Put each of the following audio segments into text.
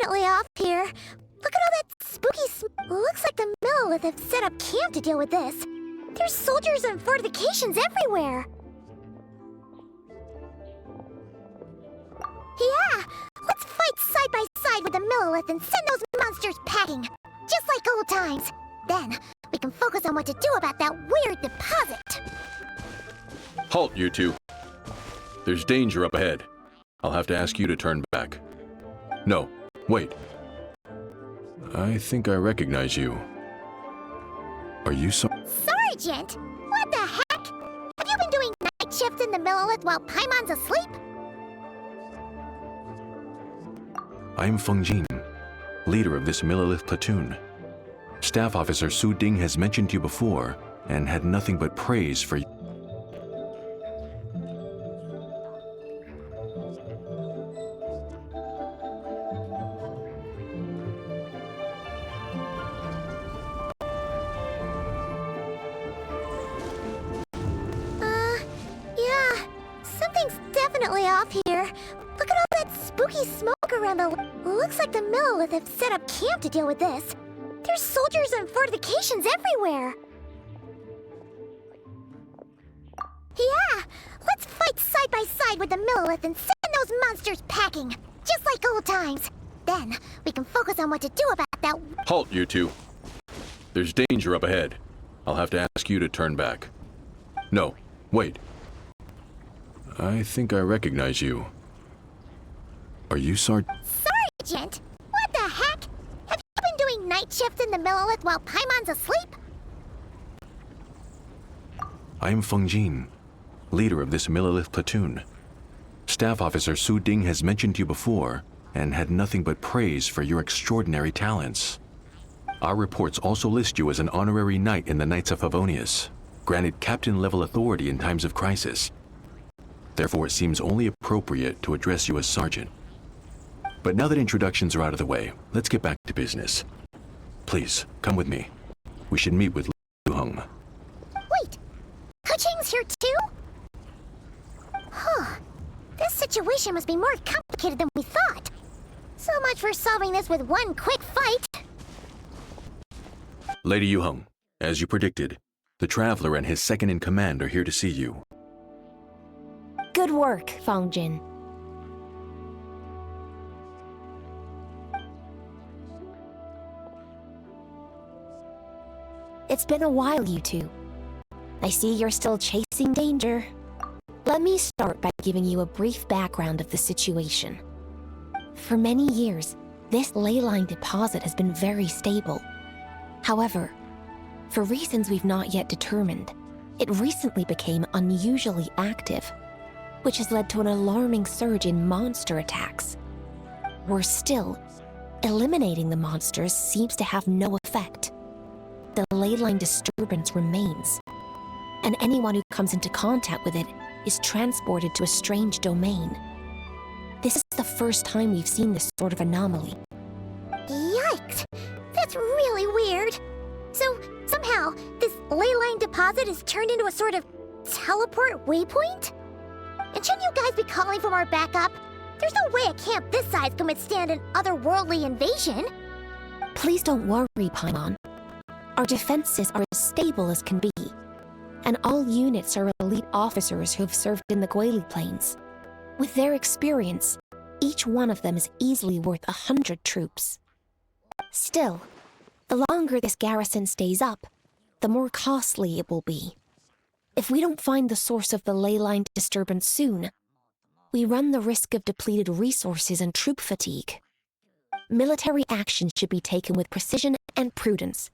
definitely off here. Look at all that spooky looks like the Millelith have set up camp to deal with this. There's soldiers and fortifications everywhere. Yeah, let's fight side by side with the Millelith and send those monsters packing. Just like old times. Then, we can focus on what to do about that weird deposit. Halt, you two. There's danger up ahead. I'll have to ask you to turn back. No, wait. I think I recognize you. Are you Sergeant? What the heck? Have you been doing night shifts in the Millelith while Paimon's asleep? I'm Jin, leader of this Millelith platoon. Staff Officer Su Ding has mentioned you before and had nothing but praise for you. Yeah, something's definitely off here. Look at all that spooky smoke around the... Looks like the Millelith have set up camp to deal with this. There's soldiers and fortifications everywhere. Yeah, let's fight side by side with the Millelith and send those monsters packing. Just like old times. Then, we can focus on what to do about that... Halt, you two. There's danger up ahead. I'll have to ask you to turn back. No, wait. I think I recognize you. Are you Sergeant? What the heck? Have you been doing night shifts in the Millelith while Paimon's asleep? I'm Jin, leader of this Millelith platoon. Staff Officer Su Ding has mentioned you before and had nothing but praise for your extraordinary talents. Our reports also list you as an honorary knight in the Knights of Favonius, granted captain-level authority in times of crisis. Therefore, it seems only appropriate to address you as Sergeant. But now that introductions are out of the way, let's get back to business. Please, come with me. We should meet with Liu Heng. Wait, Kuching's here too? Huh. This situation must be more complicated than we thought. So much for solving this with one quick fight. Lady Yu Heng, as you predicted, the Traveler and his second-in-command are here to see you. Good work, Jin. It's been a while, you two. I see you're still chasing danger. Let me start by giving you a brief background of the situation. For many years, this ley line deposit has been very stable. However, for reasons we've not yet determined, it recently became unusually active, which has led to an alarming surge in monster attacks. Worse still, eliminating the monsters seems to have no effect. The ley line disturbance remains, and anyone who comes into contact with it is transported to a strange domain. This is the first time we've seen this sort of anomaly. Yikes! That's really weird. So, somehow, this ley line deposit is turned into a sort of teleport waypoint? And shouldn't you guys be calling for more backup? There's no way a camp this size can withstand an otherworldly invasion. Please don't worry, Paimon. Our defenses are as stable as can be, and all units are elite officers who have served in the Guili Plains. With their experience, each one of them is easily worth 100 troops. Still, the longer this garrison stays up, the more costly it will be. If we don't find the source of the ley line disturbance soon, we run the risk of depleted resources and troop fatigue. Military action should be taken with precision and prudence.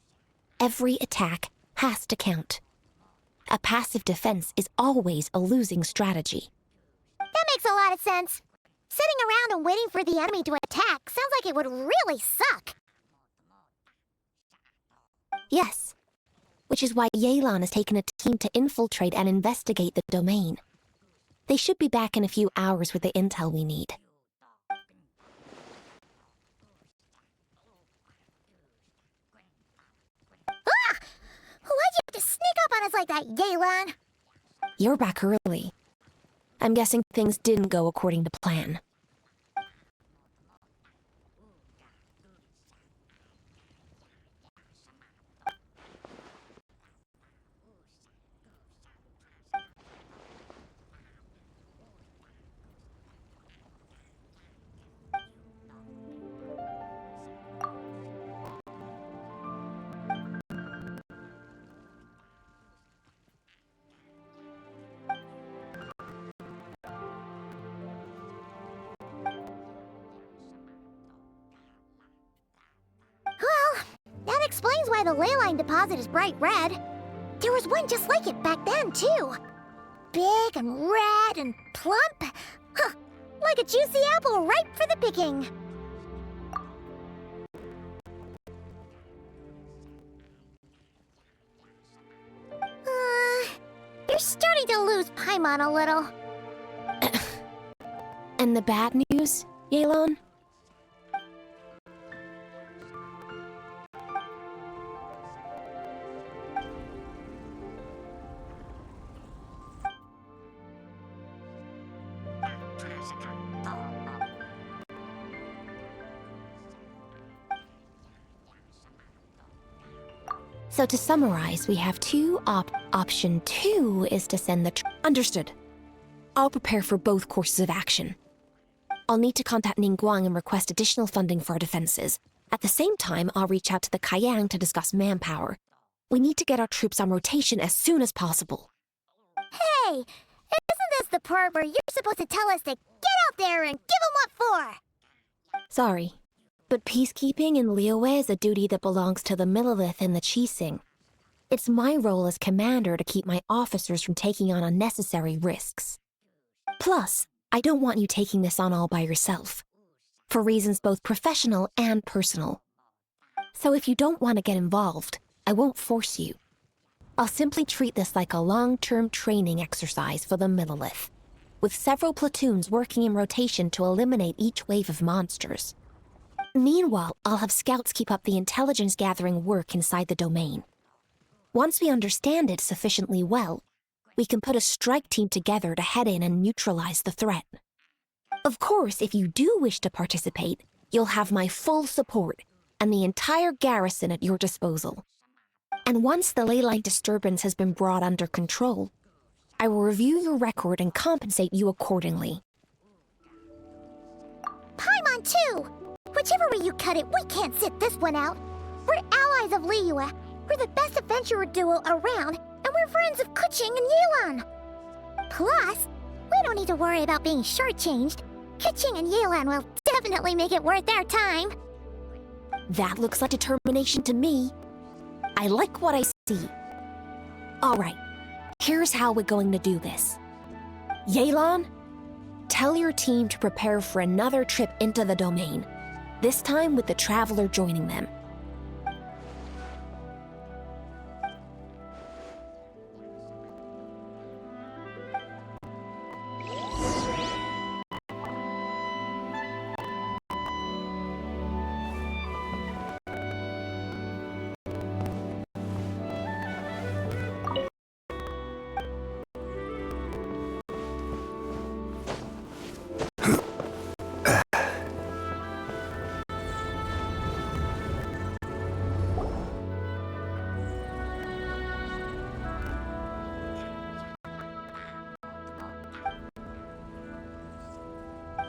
Every attack has to count. A passive defense is always a losing strategy. That makes a lot of sense. Sitting around and waiting for the enemy to attack sounds like it would really suck. Yes, which is why Yelan has taken a team to infiltrate and investigate the domain. They should be back in a few hours with the intel we need. Ah! Why'd you have to sneak up on us like that, Yelan? You're back early. I'm guessing things didn't go according to plan. why the ley line deposit is bright red. There was one just like it back then, too. Big and red and plump. Huh, like a juicy apple ripe for the picking. You're starting to lose Paimon a little. And the bad news, Yelan? So to summarize, we have option 2 is to send the Understood. I'll prepare for both courses of action. I'll need to contact Ningguang and request additional funding for our defenses. At the same time, I'll reach out to the Kayang to discuss manpower. We need to get our troops on rotation as soon as possible. Hey, isn't this the part where you're supposed to tell us to get out there and give them what for? Sorry, but peacekeeping in Liyue is a duty that belongs to the Millelith and the Qixing. It's my role as commander to keep my officers from taking on unnecessary risks. Plus, I don't want you taking this on all by yourself, for reasons both professional and personal. So if you don't want to get involved, I won't force you. I'll simply treat this like a long-term training exercise for the Millelith, with several platoons working in rotation to eliminate each wave of monsters. Meanwhile, I'll have scouts keep up the intelligence-gathering work inside the domain. Once we understand it sufficiently well, we can put a strike team together to head in and neutralize the threat. Of course, if you do wish to participate, you'll have my full support and the entire garrison at your disposal. And once the ley line disturbance has been brought under control, I will review your record and compensate you accordingly. Paimon too! Whichever way you cut it, we can't sit this one out. We're allies of Liyue. We're the best adventurer duo around, and we're friends of Keqing and Yelan. Plus, we don't need to worry about being shortchanged. Keqing and Yelan will definitely make it worth their time. That looks like determination to me. I like what I see. Alright, here's how we're going to do this. Yelan, tell your team to prepare for another trip into the domain, this time with the Traveler joining them.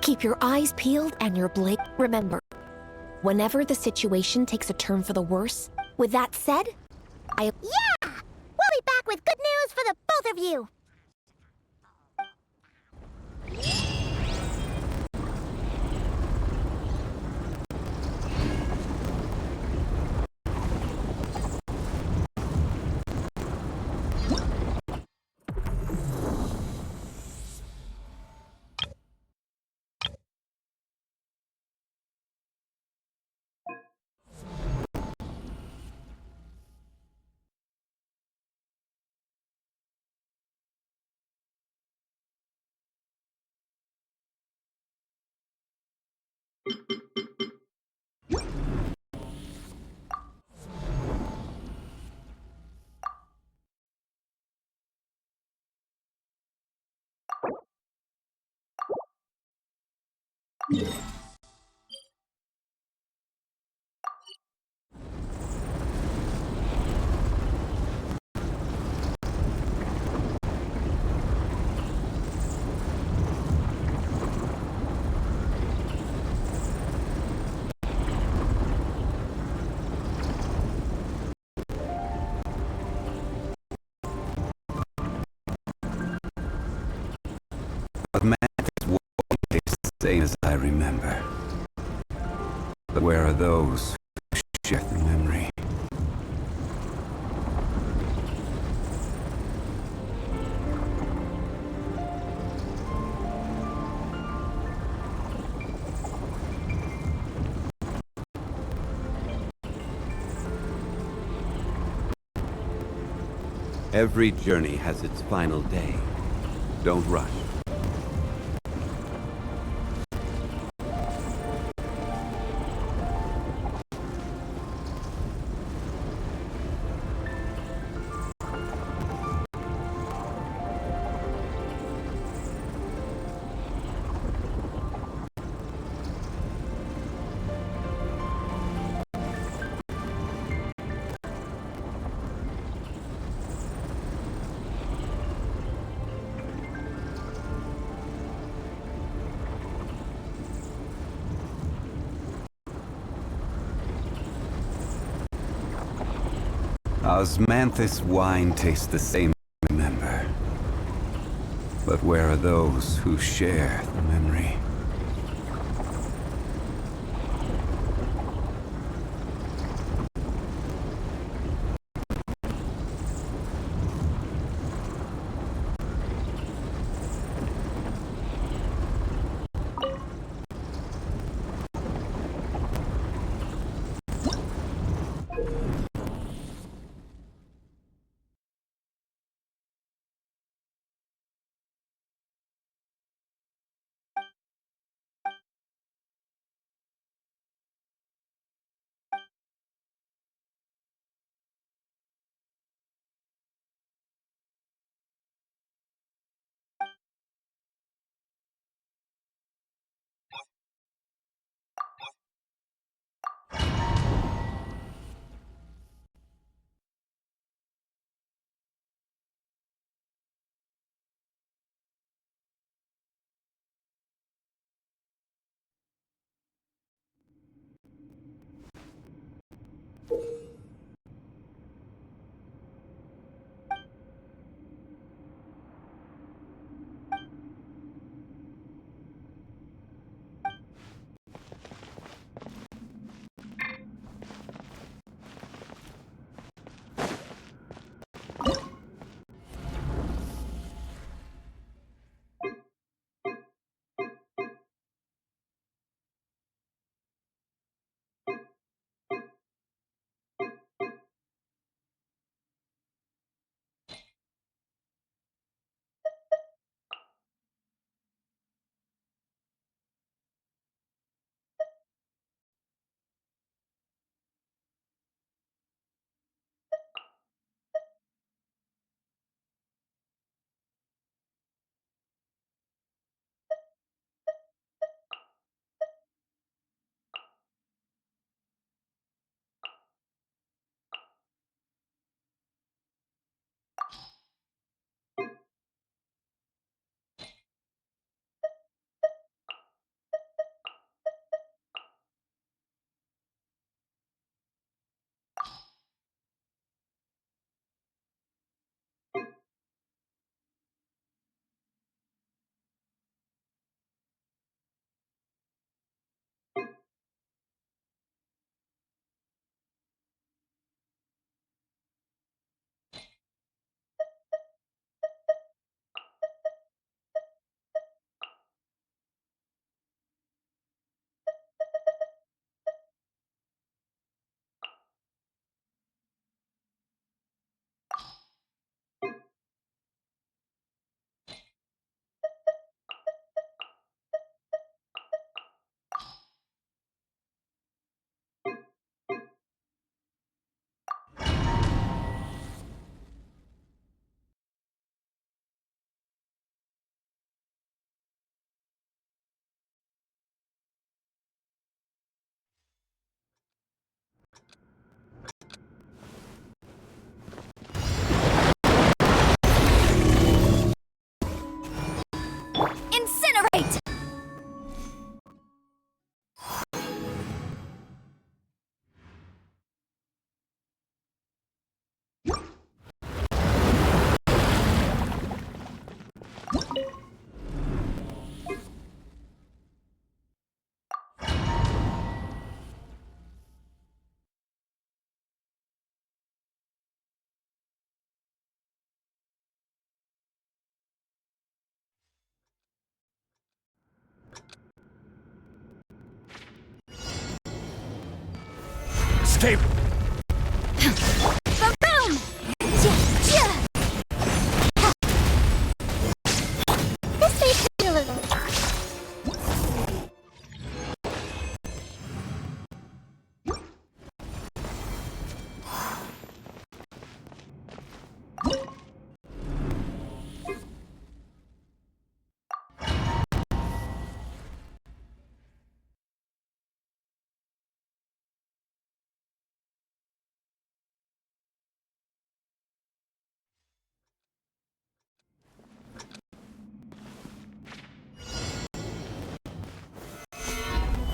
Keep your eyes peeled and your blade. Remember, whenever the situation takes a turn for the worse, with that said, Yeah! We'll be back with good news for the both of you! But math is what they say as I remember. But where are those who share the memory? Every journey has its final day. Don't rush. Osmanthus wine tastes the same, remember. But where are those who share the memory? Incinerate! Stay. Ba-boom! Ja!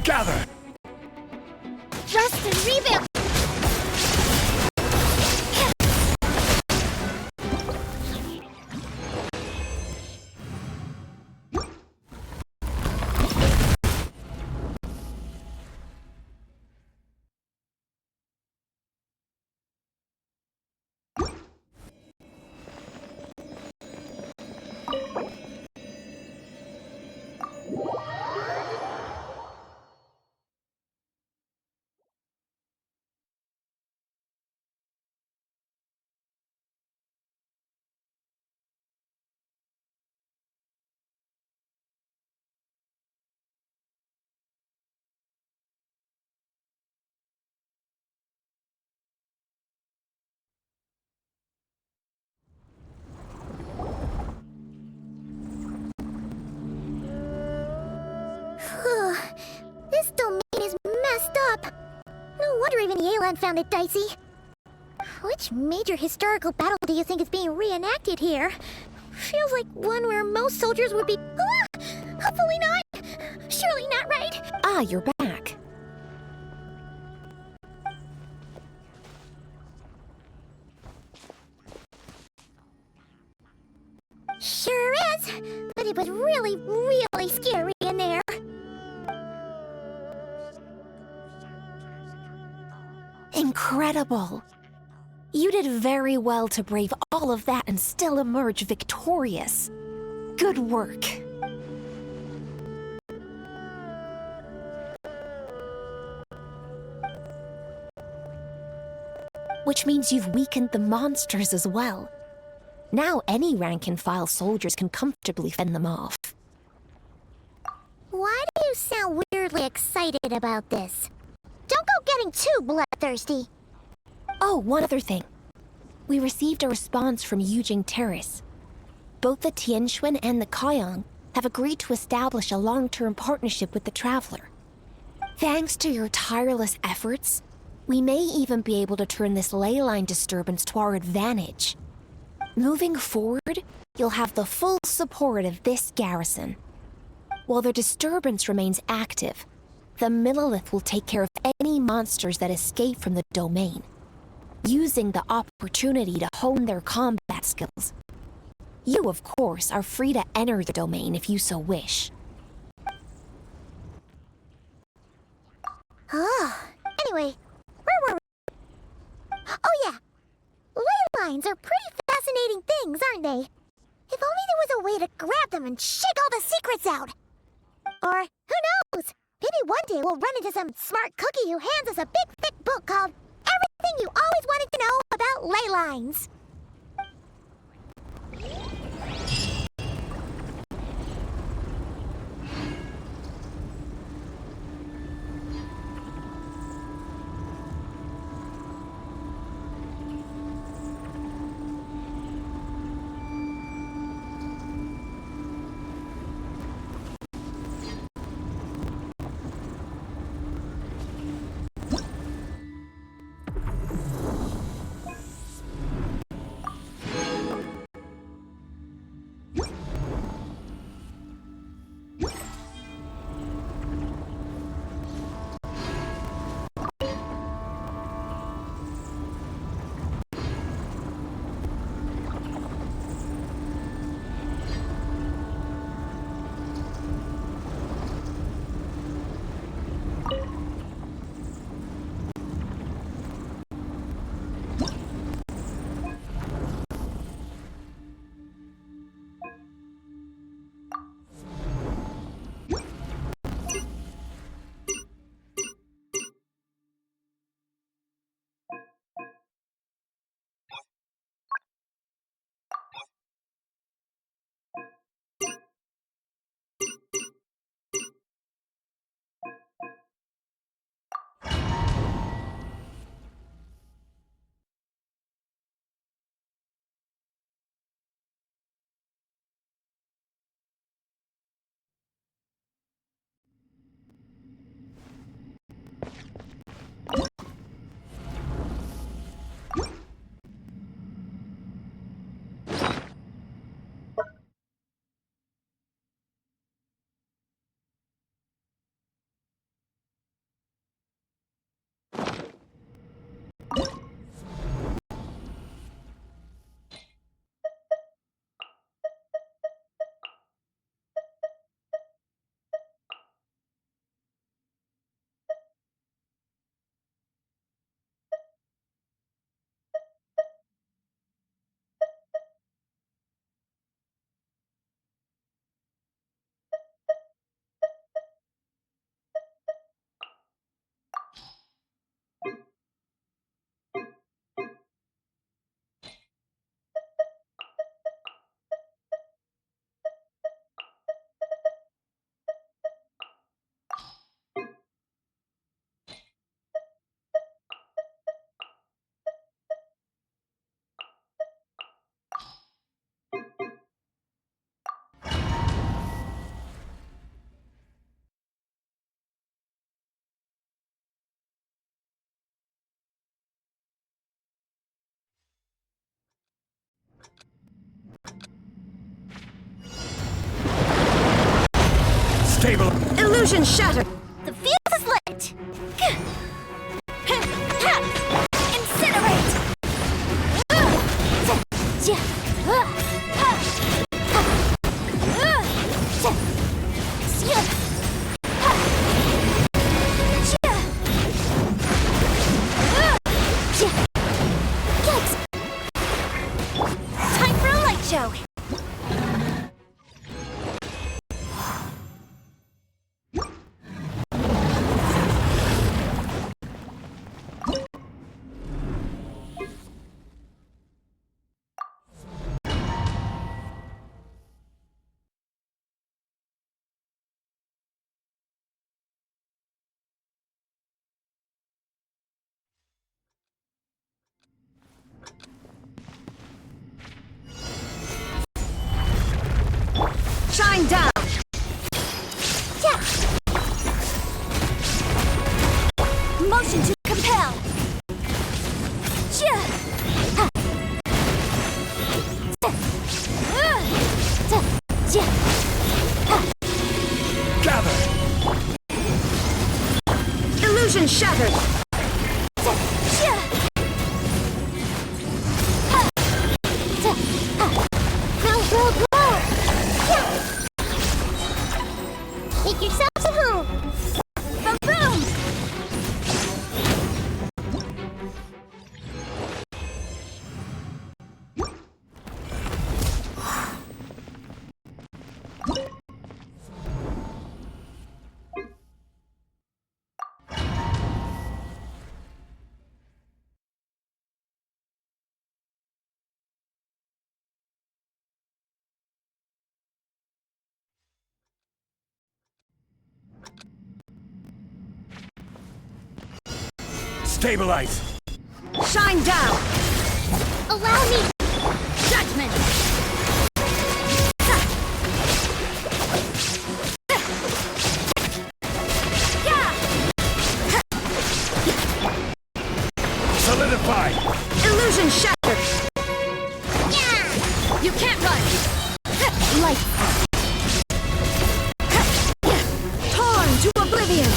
gather! Rest and revamp! This domain is messed up. No wonder even Yelan found it dicey. Which major historical battle do you think is being reenacted here? Feels like one where most soldiers would be... Ah! Hopefully not! Surely not, right? Ah, you're back. Sure is, but it was really, really scary in there. Incredible. You did very well to brave all of that and still emerge victorious. Good work. Which means you've weakened the monsters as well. Now any rank-and-file soldiers can comfortably fend them off. Why do you sound weirdly excited about this? Don't go getting too bloodthirsty. Oh, one other thing. We received a response from Yujing Terrace. Both the Tianxuan and the Kaiyang have agreed to establish a long-term partnership with the Traveler. Thanks to your tireless efforts, we may even be able to turn this ley line disturbance to our advantage. Moving forward, you'll have the full support of this garrison. While the disturbance remains active, the Millelith will take care of any monsters that escape from the domain, using the opportunity to hone their combat skills. You, of course, are free to enter the domain if you so wish. Anyway, where were we? Oh yeah, ley lines are pretty fascinating things, aren't they? If only there was a way to grab them and shake all the secrets out. Or, who knows? Maybe one day we'll run into some smart cookie who hands us a big thick book called Everything You Always Wanted to Know About Ley Lines. Stable. Illusion shattered! The fuse is lit! Incinerate! Time for a light show! Shine down! Yeah. Motion to compel. Yeah. Ha. Yeah. Ha. Gather. Illusion shattered! Yeah. Ha. Ha. Go, go, go. Yeah. Make yourselves at home. Boom! Stabilize. Shine down! Allow me. Judgment. Solidify. Illusion shattered! Yeah. You can't run! Light. Torn to oblivion!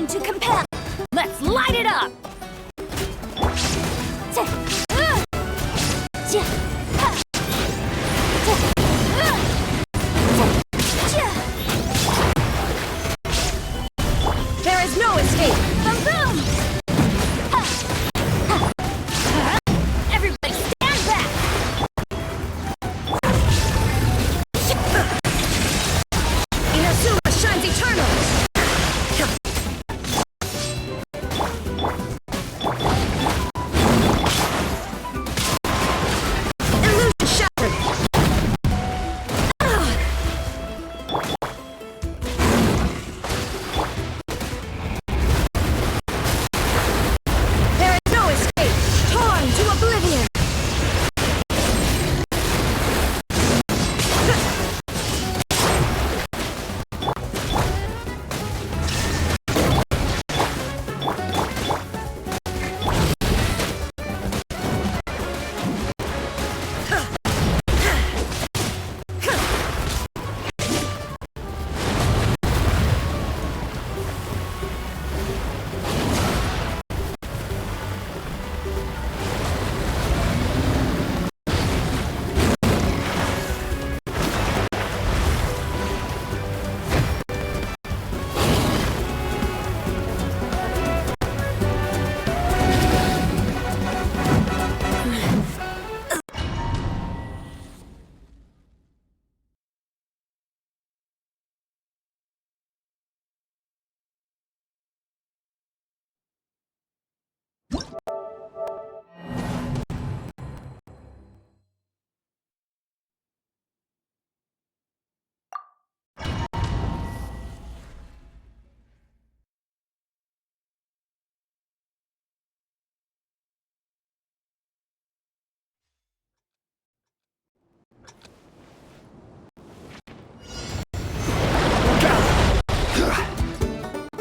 Motion to compel. Let's light it up. There is no escape. Boom, boom. Everybody stand back. Inazuma shines eternal. Illusion shattered. There is no escape. Torn to oblivion.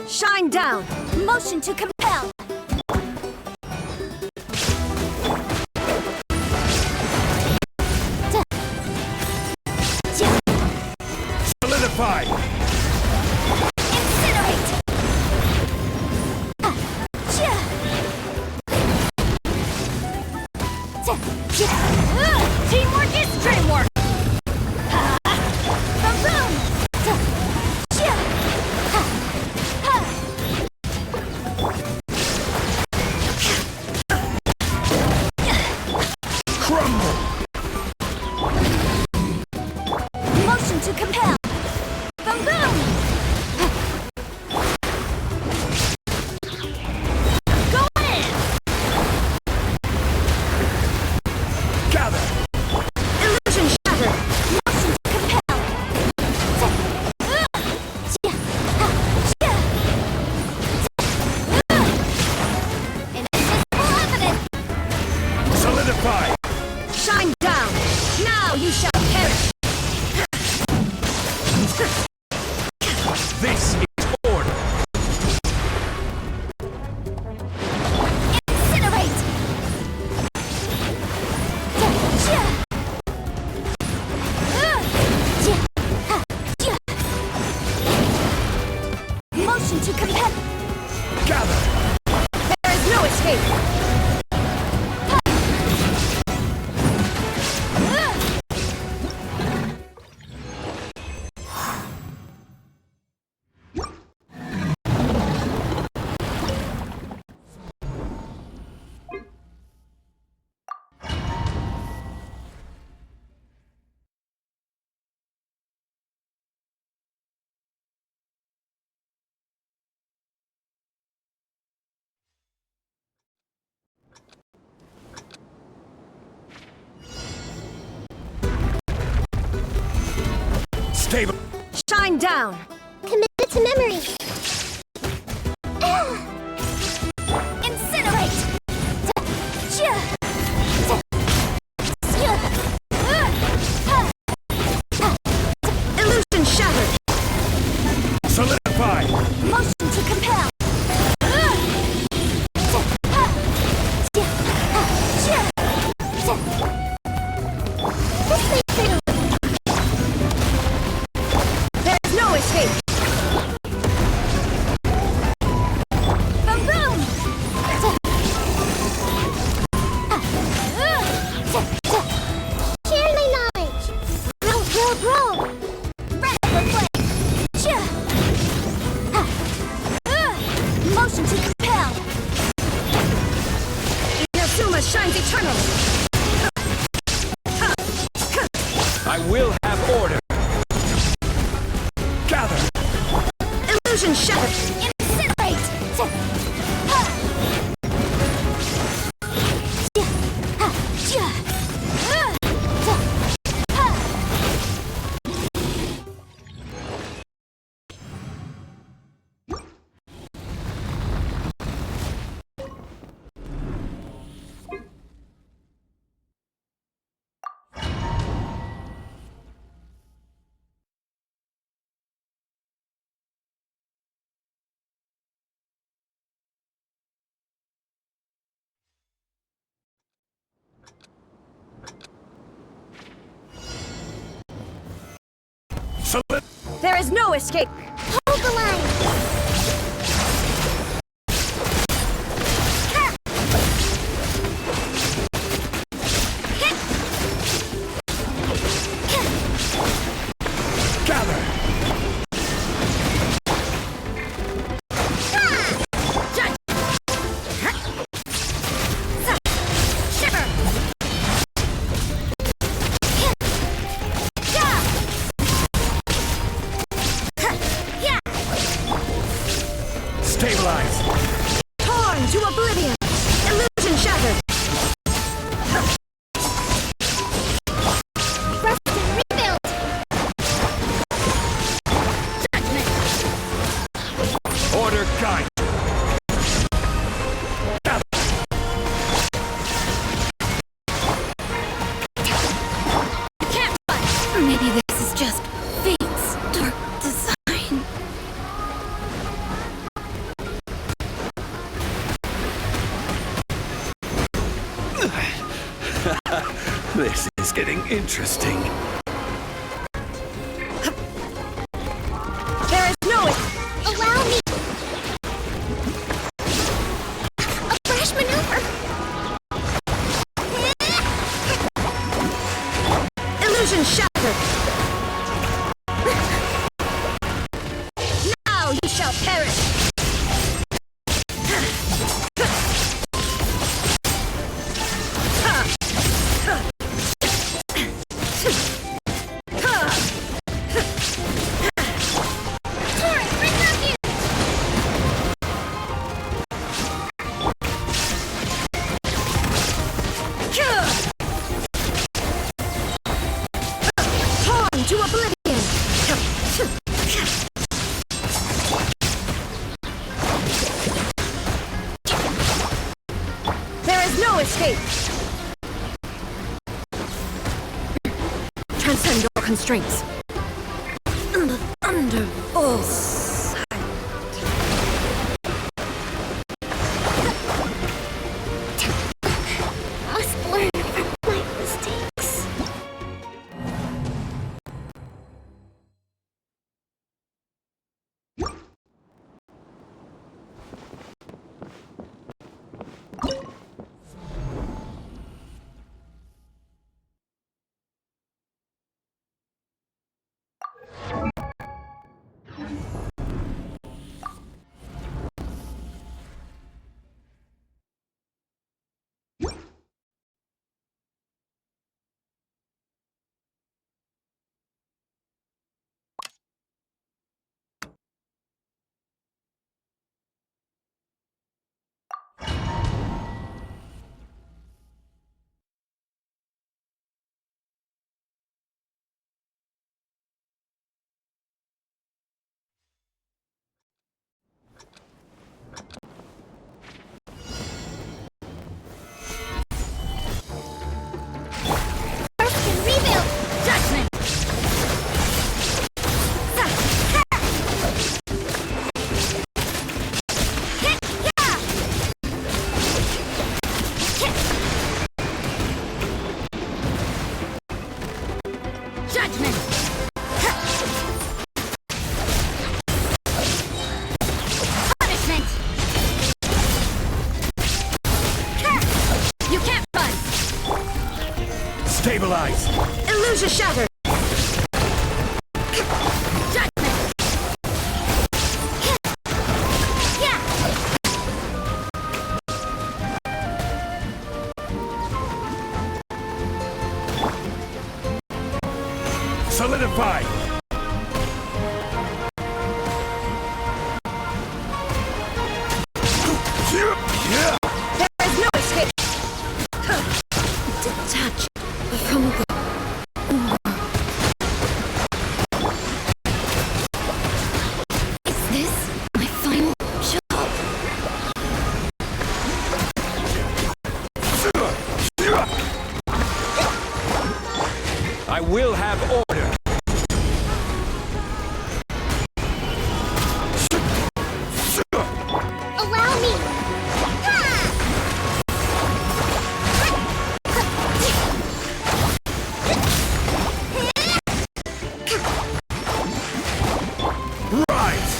Shine down. Motion to compel. Solidify! Incinerate! Teamwork is dreamwork. Boom, boom! Crumble! Motion to compel. Boom, boom! Go in. Gather! Illusion shattered. Motion to compel. Invisible evidence. Solidify! Shine down. Now you shall perish. This is order! Incinerate! Motion to compel. Gather! There is no escape. Stable! Shine down. Committed to memory. Incinerate! Illusion shattered. Solidify! Motion to compel. This may fail. There is no escape. Illusion shattered! There is no escape! Hold the line! Gather! Stabilize! Torn to oblivion! Illusion shattered! Rest and rebuild! Order guide! Can't run! Maybe this is just fate's dark design. This is getting interesting. There is no Allow me! A fresh maneuver! illusion shattered! Now you shall perish! To oblivion! There is no escape! Transcend all constraints. Under full sight. Must learn from my mistakes. Stabilize! Illusion shattered! Solidify! this my final job? I will have order. Allow me! Rise!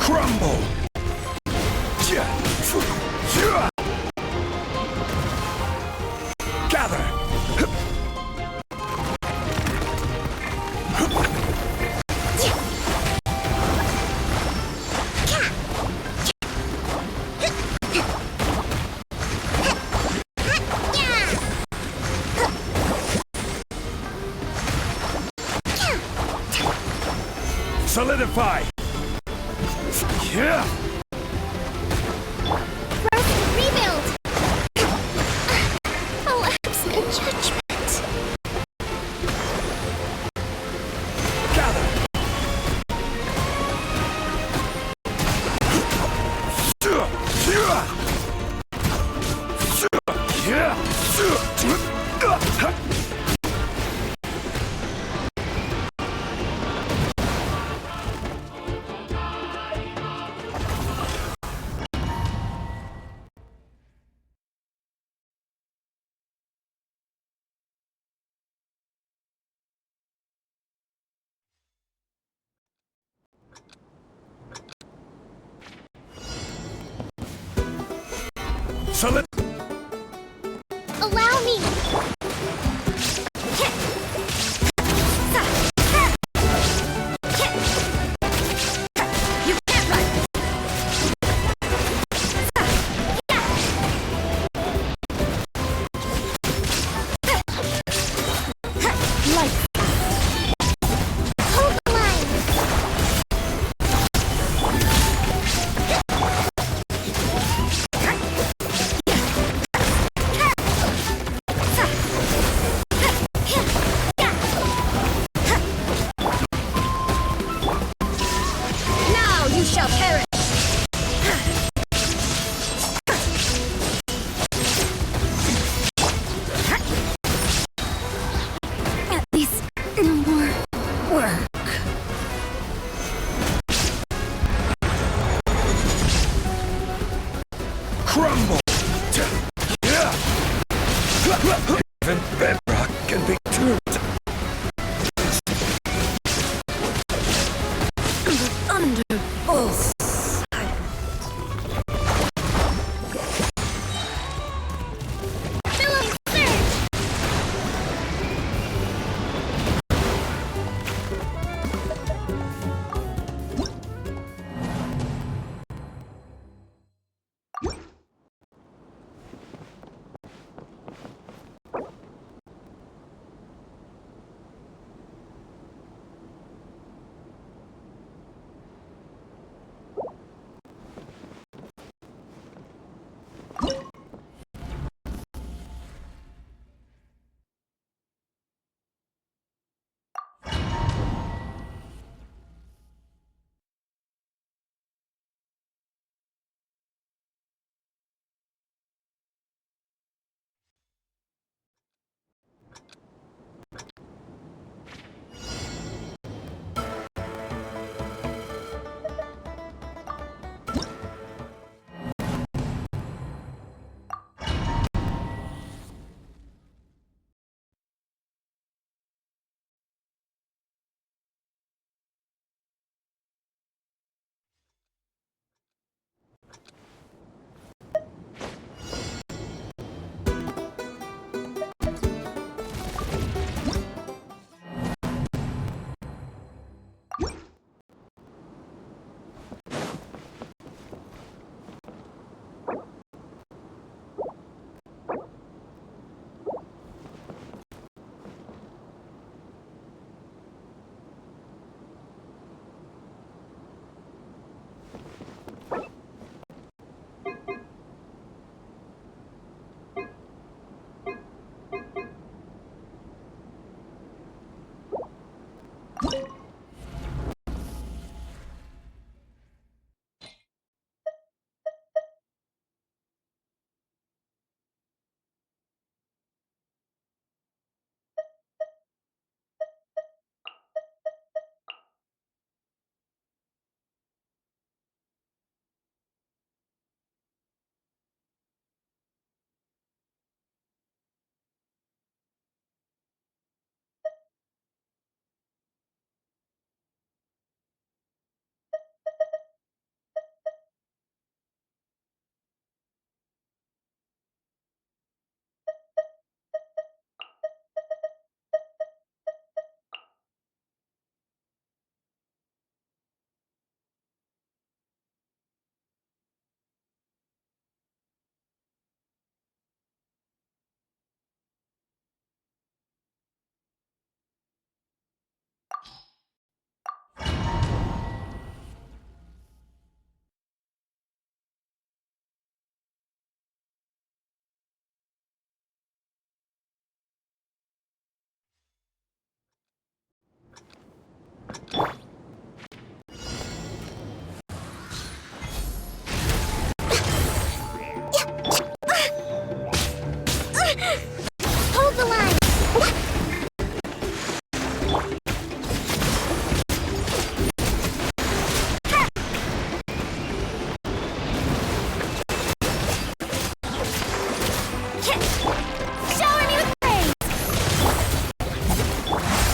Crumble! Gather! Solidify! Rebuild! A lapse in judgment. Gather! Solid. Allow me! You can't run! Light. Hold the line!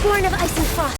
Sworn of ice and frost.